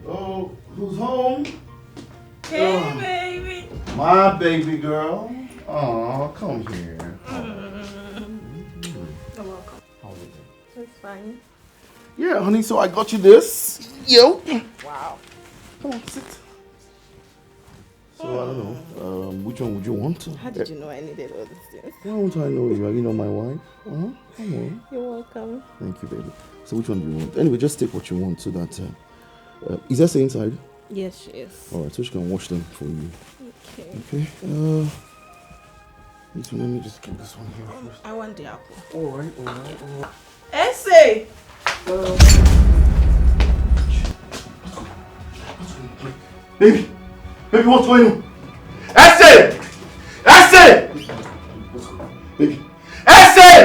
Oh, who's home? Hey, baby. My baby girl. Aw, come here. You're welcome. How is it? It's fine. Yeah, honey, so I got you this. Yo. Wow. Come on, sit. So, I don't know, which one would you want? How did you know I needed all these things? Why won't I know you? Are you not my wife? Come on. You're welcome. Thank you, baby. So which one do you want? Anyway, just take what you want so that... is that inside? Yes, she is. Alright, so she can wash them for you. Okay. Okay. This one, let me just keep this one here first. I want the apple. Alright. Essay! Baby, what's going on? Essay! Baby. Essay!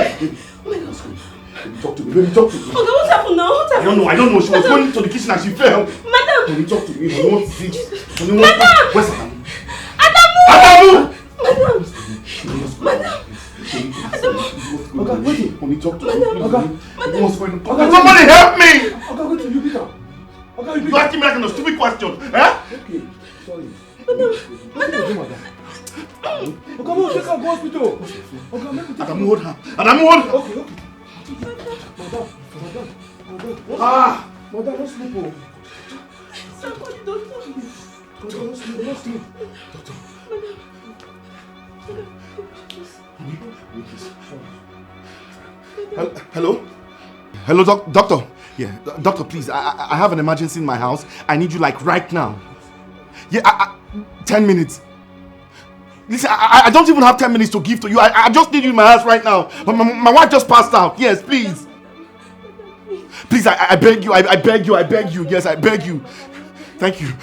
Oh my God. Baby, talk to me. Okay, what happened now? What happened? I don't know. She was going to the kitchen and she fell. Madam! Baby, talk to me. I want to see. Madam! Where's Adamu? Madam! Okay, wait. Honey, talk to me. Madam! What's going on? Somebody help me! Okay, wait till you beat her. You asking me that kind of stupid question, eh? Okay, sorry. Madam! Okay, come on, take her to hospital. Okay, make me take her. Adamu, hold her. Okay. Madam. Madam, don't sleep. Somebody don't tell me. Don't sleep. Doctor. Hello, doctor. Yeah, doctor, please. I have an emergency in my house. I need you like right now. Yeah, 10 minutes. Listen, I don't even have 10 minutes to give to you. I just need you in my house right now. My wife just passed out. Yes, please. Please, I beg you. I beg you. Yes, I beg you. Thank you.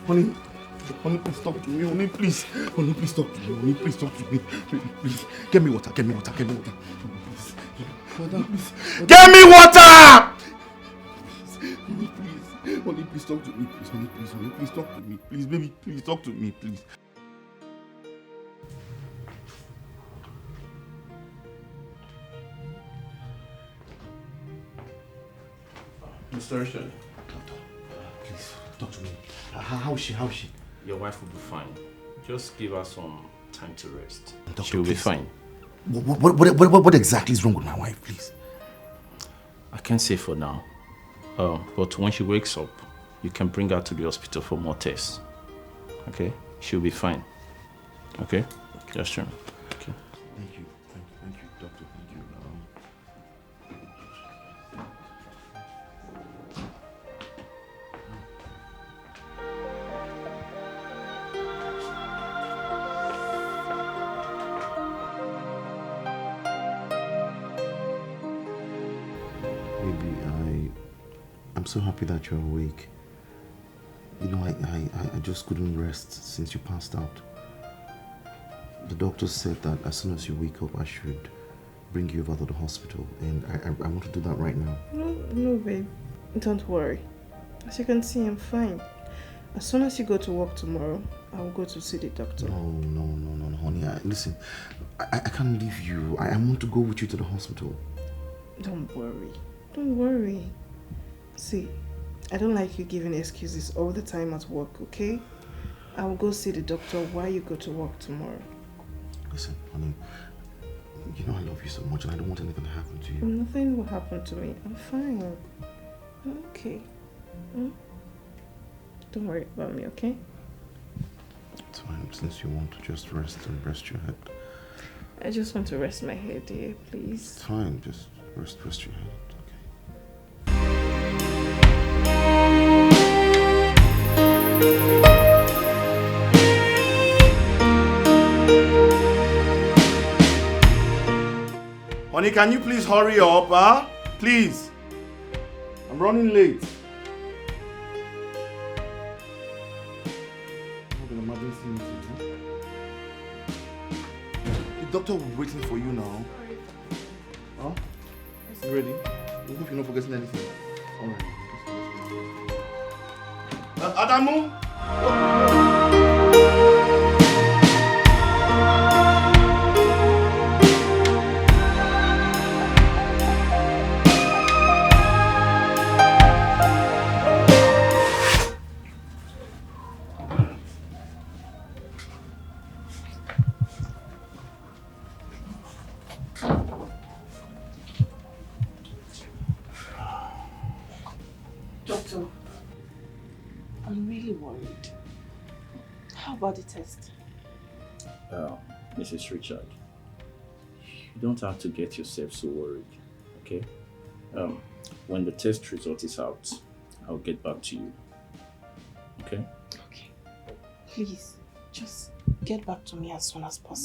Honey, please talk to me. Honey, please talk to me. Please. Get me water. Please. Get me water! Honey, please talk to me. Please talk to me. Please, baby, please talk to me, please. Mr. Richard. Doctor, please, talk to me. How is she? Your wife will be fine. Just give her some time to rest. Doctor, She'll be fine. What exactly is wrong with my wife, please? I can't say for now. But when she wakes up, you can bring her to the hospital for more tests. Okay? She'll be fine. Okay? Just sure. Okay. Thank you, doctor. Thank you. Baby, I'm so happy that you're awake. You know, I just couldn't rest since you passed out. The doctor said that as soon as you wake up, I should bring you over to the hospital, and I want to do that right now. No, babe. Don't worry. As you can see, I'm fine. As soon as you go to work tomorrow, I will go to see the doctor. No, honey. Listen, I can't leave you. I want to go with you to the hospital. Don't worry. See, I don't like you giving excuses all the time at work, okay? I will go see the doctor while you go to work tomorrow. Listen, honey, you know I love you so much and I don't want anything to happen to you. Nothing will happen to me. I'm fine. I'm okay. Don't worry about me, okay? It's fine, since you want to just rest and rest your head. I just want to rest my head, dear, please. It's fine, just rest your head, okay? Honey, can you please hurry up, huh? Please. I'm running late. I have an emergency meeting, huh? The doctor will be waiting for you now. Huh? You ready? I hope you're not forgetting anything. Alright. Adamu? I'm really worried. How about the test? Mrs. Richard, you don't have to get yourself so worried, okay? When the test result is out, I'll get back to you, okay? Okay. Please, just get back to me as soon as possible.